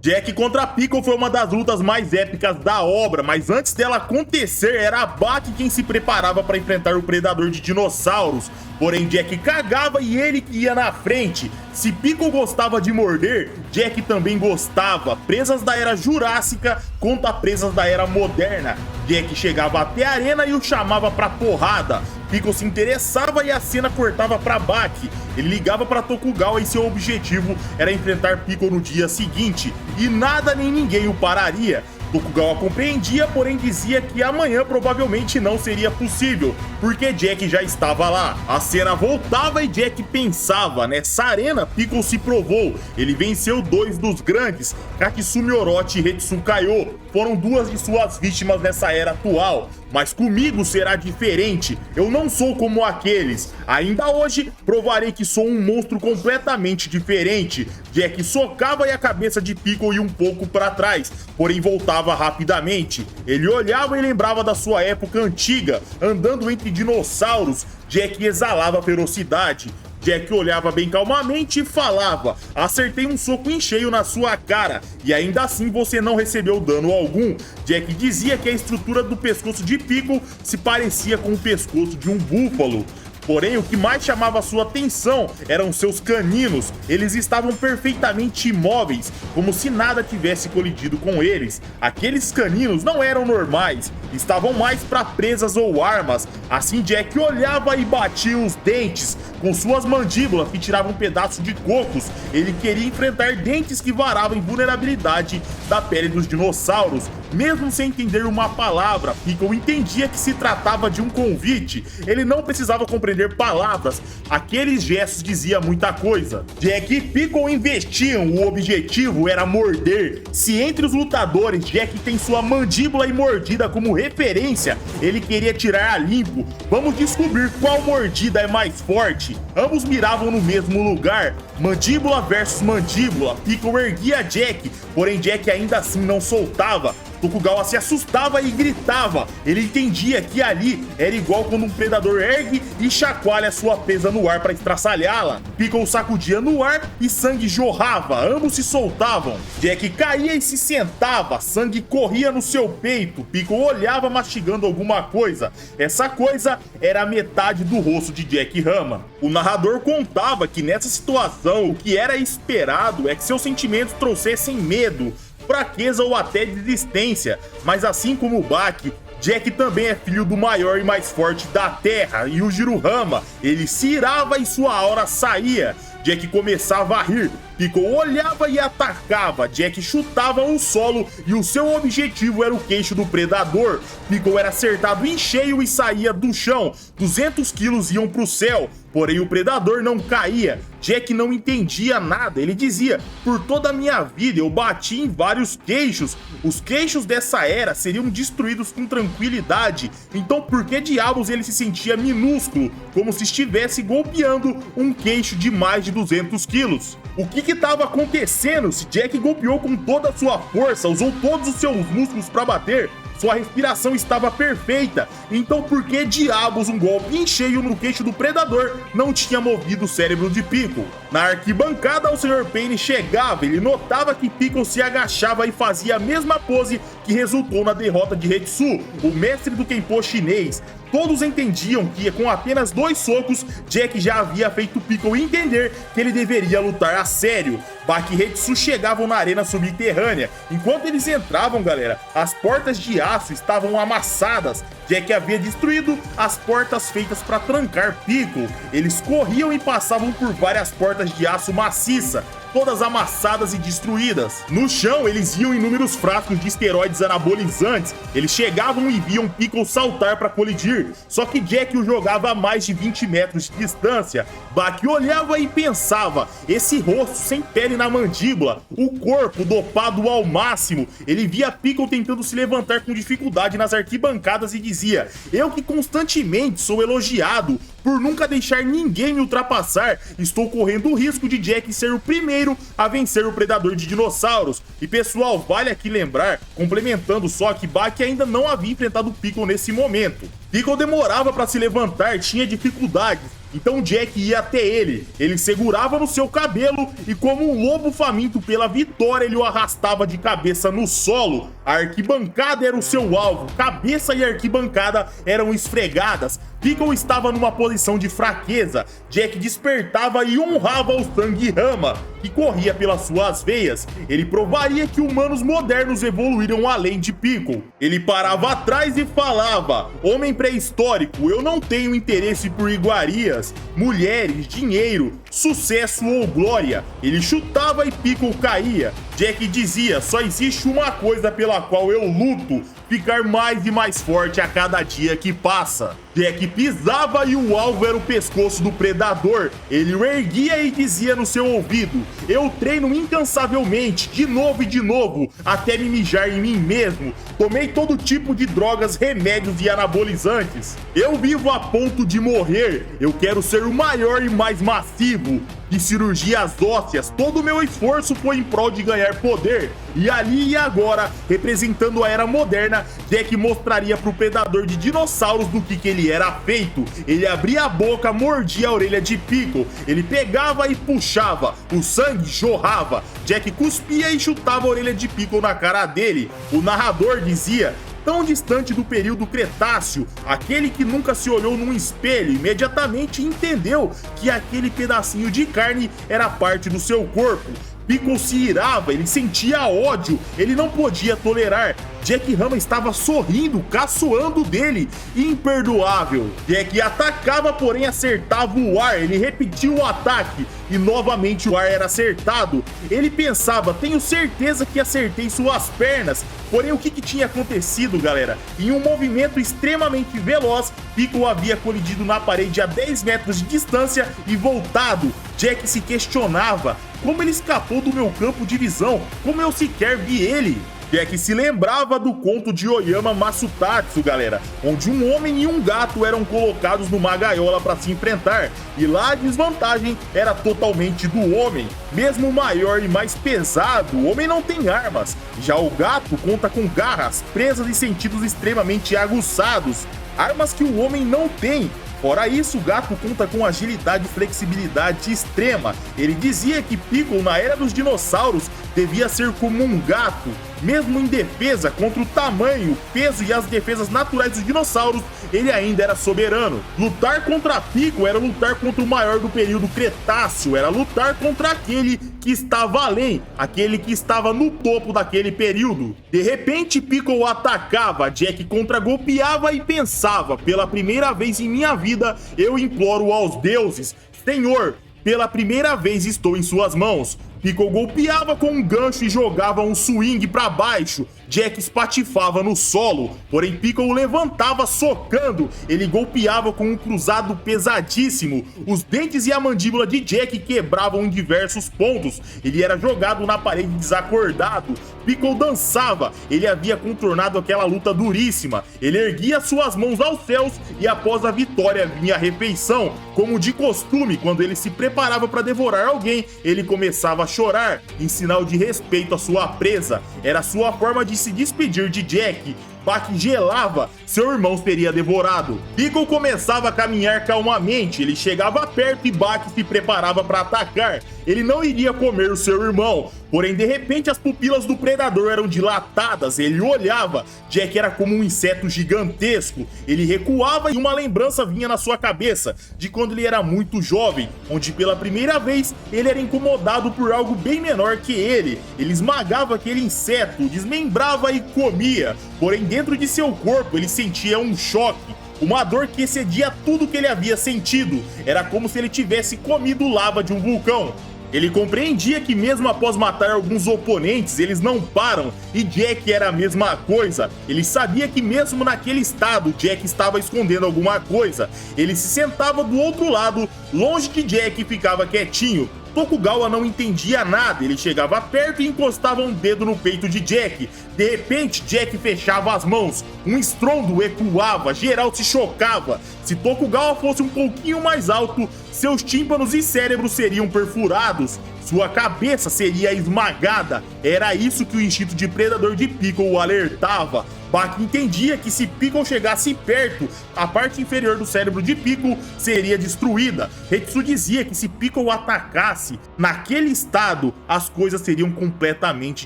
Jack contra Piccolo foi uma das lutas mais épicas da obra, mas antes dela acontecer, era Baki quem se preparava para enfrentar o predador de dinossauros. Porém, Jack cagava e ele que ia na frente. Se Piccolo gostava de morder, Jack também gostava. Presas da era Jurássica contra presas da era moderna. Jack chegava até a arena e o chamava pra porrada. Piccolo se interessava e a cena cortava pra Baki. Ele ligava pra Tokugawa e seu objetivo era enfrentar Piccolo no dia seguinte. E nada nem ninguém o pararia. Tokugawa compreendia, porém dizia que amanhã provavelmente não seria possível, porque Jack já estava lá. A cena voltava e Jack pensava, nessa arena Piccolo se provou, ele venceu dois dos grandes, Katsumi Orochi e Hetsu Kaiô, foram duas de suas vítimas nessa era atual. Mas comigo será diferente, eu não sou como aqueles. Ainda hoje, provarei que sou um monstro completamente diferente. Jack socava e a cabeça de Piccolo ia um pouco para trás, porém voltava rapidamente. Ele olhava e lembrava da sua época antiga, andando entre dinossauros. Jack exalava ferocidade. Jack olhava bem calmamente e falava: acertei um soco em cheio na sua cara e ainda assim você não recebeu dano algum. Jack dizia que a estrutura do pescoço de Piccolo se parecia com o pescoço de um búfalo. Porém, o que mais chamava sua atenção eram seus caninos. Eles estavam perfeitamente imóveis, como se nada tivesse colidido com eles. Aqueles caninos não eram normais, estavam mais para presas ou armas. Assim, Jack olhava e batia os dentes com suas mandíbulas que tiravam um pedaço de cocos. Ele queria enfrentar dentes que varavam invulnerabilidade da pele dos dinossauros. Mesmo sem entender uma palavra, Piccolo entendia que se tratava de um convite. Ele não precisava compreender palavras, aqueles gestos diziam muita coisa. Jack e Piccolo investiam, o objetivo era morder. Se entre os lutadores Jack tem sua mandíbula e mordida como referência, ele queria tirar a limpo. Vamos descobrir qual mordida é mais forte. Ambos miravam no mesmo lugar, mandíbula versus mandíbula. Piccolo erguia Jack, porém Jack ainda assim não soltava. Tokugawa se assustava e gritava. Ele entendia que ali era igual quando um predador ergue e chacoalha sua presa no ar para estraçalhá-la. Piccolo sacudia no ar e sangue jorrava, ambos se soltavam. Jack caía e se sentava, sangue corria no seu peito. Piccolo olhava mastigando alguma coisa. Essa coisa era a metade do rosto de Jack Rama. O narrador contava que nessa situação o que era esperado é que seus sentimentos trouxessem medo, fraqueza ou até desistência, mas assim como o Baki, Jack também é filho do maior e mais forte da Terra, Yujiro Hama. Ele se irava e sua aura saía. Jack começava a rir, Piccolo olhava e atacava, Jack chutava o solo e o seu objetivo era o queixo do predador. Piccolo era acertado em cheio e saía do chão, 200 quilos iam pro céu, porém o predador não caía. Jack não entendia nada, ele dizia: por toda a minha vida eu bati em vários queixos, os queixos dessa era seriam destruídos com tranquilidade, então por que diabos ele se sentia minúsculo, como se estivesse golpeando um queixo de mais de 200 quilos? O que estava acontecendo? Se Jack golpeou com toda a sua força, usou todos os seus músculos para bater, sua respiração estava perfeita, então por que diabos um golpe em cheio no queixo do predador não tinha movido o cérebro de Piccolo? Na arquibancada, o Sr. Pain chegava, ele notava que Piccolo se agachava e fazia a mesma pose que resultou na derrota de Hetsu, o mestre do Kenpo chinês. Todos entendiam que com apenas 2 socos, Jack já havia feito Piccolo entender que ele deveria lutar a sério. Baki e Hetsu chegavam na arena subterrânea. Enquanto eles entravam, galera, as portas de aço estavam amassadas. Jack havia destruído as portas feitas para trancar Piccolo. Eles corriam e passavam por várias portas de aço maciça, todas amassadas e destruídas. No chão, eles viam inúmeros frascos de esteroides anabolizantes. Eles chegavam e viam Piccolo saltar para colidir, só que Jack o jogava a mais de 20 metros de distância. Baki olhava e pensava: esse rosto sem pele na mandíbula, o corpo dopado ao máximo. Ele via Piccolo tentando se levantar com dificuldade nas arquibancadas e dizia: eu que constantemente sou elogiado por nunca deixar ninguém me ultrapassar, estou correndo o risco de Jack ser o primeiro a vencer o predador de dinossauros. E pessoal, vale aqui lembrar, complementando só, que Baki ainda não havia enfrentado Piccolo nesse momento. Piccolo demorava para se levantar, tinha dificuldades, Então Jack ia até ele segurava no seu cabelo e como um lobo faminto pela vitória, ele o arrastava de cabeça no solo. A arquibancada era o seu alvo, cabeça e arquibancada eram esfregadas. Piccolo estava numa posição de fraqueza. Jack despertava e honrava o sangue Rama, que corria pelas suas veias. Ele provaria que humanos modernos evoluíram além de Piccolo. Ele parava atrás e falava: homem pré-histórico, eu não tenho interesse por iguarias, mulheres, dinheiro, sucesso ou glória. Ele chutava e Piccolo caía. Jack dizia: só existe uma coisa pela qual eu luto, ficar mais e mais forte a cada dia que passa. Jack pisava e o alvo era o pescoço do predador. Ele o erguia e dizia no seu ouvido: eu treino incansavelmente, de novo e de novo, até me mijar em mim mesmo. Tomei todo tipo de drogas, remédios e anabolizantes. Eu vivo a ponto de morrer. Eu quero ser o maior e mais massivo. De cirurgias ósseas, todo o meu esforço foi em prol de ganhar poder. E ali e agora, representando a era moderna, Jack mostraria pro predador de dinossauros do que ele era feito. Ele abria a boca, mordia a orelha de Piccolo, ele pegava e puxava, o sangue jorrava. Jack cuspia e chutava a orelha de Piccolo na cara dele. O narrador dizia: tão distante do período Cretáceo, aquele que nunca se olhou num espelho imediatamente entendeu que aquele pedacinho de carne era parte do seu corpo. Piccolo se irava, ele sentia ódio, ele não podia tolerar. Jack Rama estava sorrindo, caçoando dele, imperdoável. Jack atacava, porém acertava o ar, ele repetia o ataque e novamente o ar era acertado. Ele pensava: tenho certeza que acertei suas pernas. Porém, o que tinha acontecido, galera? Em um movimento extremamente veloz, Piccolo havia colidido na parede a 10 metros de distância e voltado. Jack se questionava: como ele escapou do meu campo de visão? Como eu sequer vi ele? Jack se lembrava do conto de Oyama Masutatsu, galera, onde um homem e um gato eram colocados numa gaiola para se enfrentar, e lá a desvantagem era totalmente do homem. Mesmo maior e mais pesado, o homem não tem armas, já o gato conta com garras, presas e sentidos extremamente aguçados, armas que o homem não tem. Fora isso, o gato conta com agilidade e flexibilidade extrema. Ele dizia que Piccolo, na era dos dinossauros, devia ser como um gato. Mesmo em defesa contra o tamanho, peso e as defesas naturais dos dinossauros, ele ainda era soberano. Lutar contra Piccolo era lutar contra o maior do período Cretáceo, era lutar contra aquele que estava além, aquele que estava no topo daquele período. De repente, Piccolo atacava, Jack contragolpeava e pensava: pela primeira vez em minha vida, eu imploro aos deuses, Senhor, pela primeira vez estou em suas mãos. Piccolo golpeava com um gancho e jogava um swing para baixo. Jack espatifava no solo, porém Piccolo levantava socando. Ele golpeava com um cruzado pesadíssimo. Os dentes e a mandíbula de Jack quebravam em diversos pontos. Ele era jogado na parede desacordado. Piccolo dançava. Ele havia contornado aquela luta duríssima. Ele erguia suas mãos aos céus e após a vitória vinha a refeição. Como de costume, quando ele se preparava para devorar alguém, ele começava a chorar, em sinal de respeito à sua presa. Era sua forma de se despedir de Jack. Bak gelava, seu irmão seria devorado. Piccolo começava a caminhar calmamente, ele chegava perto e Bak se preparava para atacar. Ele não iria comer o seu irmão, porém de repente as pupilas do predador eram dilatadas, ele olhava. Jack era como um inseto gigantesco, ele recuava e uma lembrança vinha na sua cabeça de quando ele era muito jovem, onde pela primeira vez ele era incomodado por algo bem menor que ele. Ele esmagava aquele inseto, desmembrava e comia, porém dentro de seu corpo ele sentia um choque, uma dor que excedia tudo que ele havia sentido. Era como se ele tivesse comido lava de um vulcão. Ele compreendia que mesmo após matar alguns oponentes, eles não param, e Jack era a mesma coisa. Ele sabia que mesmo naquele estado, Jack estava escondendo alguma coisa. Ele se sentava do outro lado, longe de Jack, e ficava quietinho. Tokugawa não entendia nada, ele chegava perto e encostava um dedo no peito de Jack. De repente, Jack fechava as mãos, um estrondo ecoava, geral se chocava. Se Tokugawa fosse um pouquinho mais alto, seus tímpanos e cérebros seriam perfurados, sua cabeça seria esmagada. Era isso que o instinto de predador de Piccolo alertava. Baki entendia que se Piccolo chegasse perto, a parte inferior do cérebro de Piccolo seria destruída. Zetsu dizia que se Piccolo atacasse, naquele estado, as coisas seriam completamente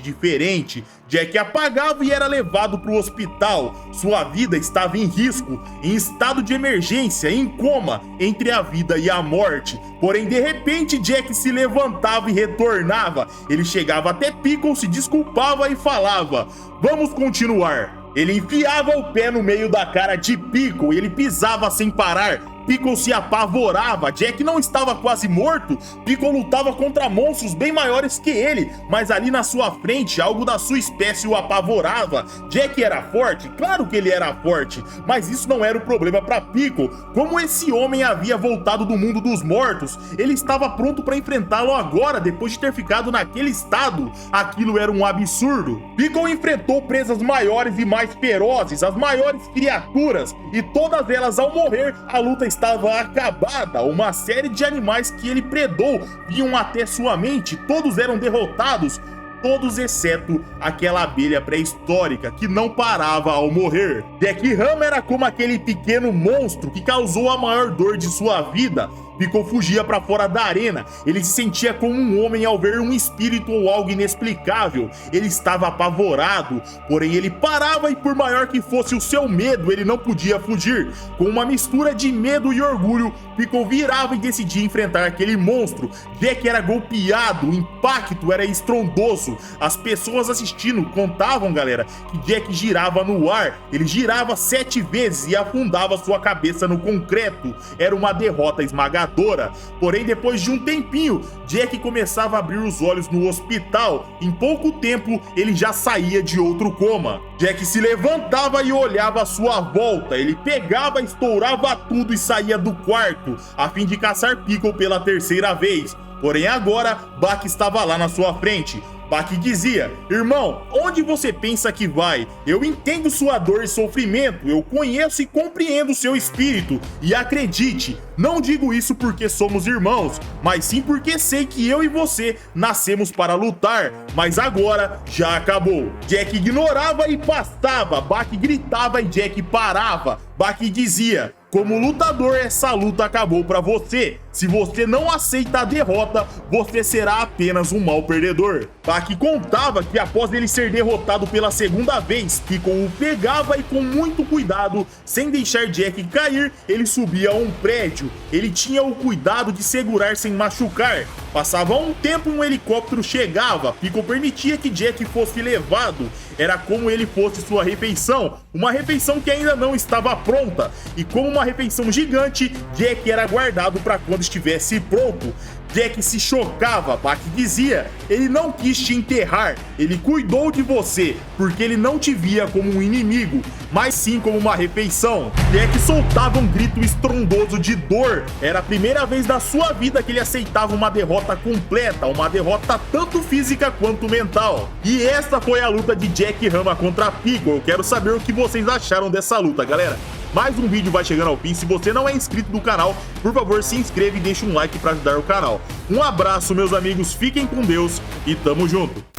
diferentes. Jack apagava e era levado para o hospital. Sua vida estava em risco, em estado de emergência, em coma, entre a vida e a morte. Porém, de repente, Jack se levantava e retornava. Ele chegava até Piccolo, se desculpava e falava: "Vamos continuar." Ele enfiava o pé no meio da cara de Piccolo e ele pisava sem parar. Piccolo se apavorava. Jack não estava quase morto. Piccolo lutava contra monstros bem maiores que ele, mas ali na sua frente, algo da sua espécie o apavorava. Jack era forte? Claro que ele era forte, mas isso não era o problema para Piccolo. Como esse homem havia voltado do mundo dos mortos, ele estava pronto para enfrentá-lo agora, depois de ter ficado naquele estado. Aquilo era um absurdo. Piccolo enfrentou presas maiores e mais ferozes, as maiores criaturas, e todas elas, ao morrer, a luta estava acabada. Uma série de animais que ele predou vinham até sua mente, todos eram derrotados, todos exceto aquela abelha pré-histórica que não parava ao morrer. Jack Rama era como aquele pequeno monstro que causou a maior dor de sua vida. Piccolo fugia para fora da arena. Ele se sentia como um homem ao ver um espírito ou algo inexplicável. Ele estava apavorado, porém ele parava e por maior que fosse o seu medo, ele não podia fugir. Com uma mistura de medo e orgulho, Piccolo virava e decidia enfrentar aquele monstro. Jack era golpeado, o impacto era estrondoso. As pessoas assistindo contavam, galera, que Jack girava no ar. Ele girava 7 vezes e afundava sua cabeça no concreto. Era uma derrota esmagadora. Porém, depois de um tempinho, Jack começava a abrir os olhos no hospital. Em pouco tempo, ele já saía de outro coma. Jack se levantava e olhava à sua volta. Ele pegava, estourava tudo e saía do quarto, a fim de caçar Piccolo pela terceira vez. Porém, agora, Baki estava lá na sua frente. Baki dizia: "Irmão, onde você pensa que vai? Eu entendo sua dor e sofrimento, eu conheço e compreendo seu espírito. E acredite, não digo isso porque somos irmãos, mas sim porque sei que eu e você nascemos para lutar, mas agora já acabou." Jack ignorava e passava, Baki gritava e Jack parava. Baki dizia: "Como lutador, essa luta acabou para você. Se você não aceita a derrota, você será apenas um mau perdedor." Baki contava que após ele ser derrotado pela segunda vez, Piccolo o pegava e com muito cuidado, sem deixar Jack cair, ele subia a um prédio. Ele tinha o cuidado de segurar sem machucar. Passava um tempo, um helicóptero chegava. Piccolo permitia que Jack fosse levado. Era como ele fosse sua refeição, uma refeição que ainda não estava pronta. E como uma refeição gigante, Jack era guardado para quando estivesse pronto. Jack se chocava. Baki dizia: "Ele não quis te enterrar, ele cuidou de você, porque ele não te via como um inimigo, mas sim como uma refeição." Jack soltava um grito estrondoso de dor. Era a primeira vez na sua vida que ele aceitava uma derrota completa, uma derrota tanto física quanto mental. E essa foi a luta de Jack Rama contra Piccolo. Eu quero saber o que vocês acharam dessa luta, galera. Mais um vídeo vai chegando ao fim. Se você não é inscrito no canal, por favor, se inscreva e deixe um like para ajudar o canal. Um abraço, meus amigos, fiquem com Deus e tamo junto!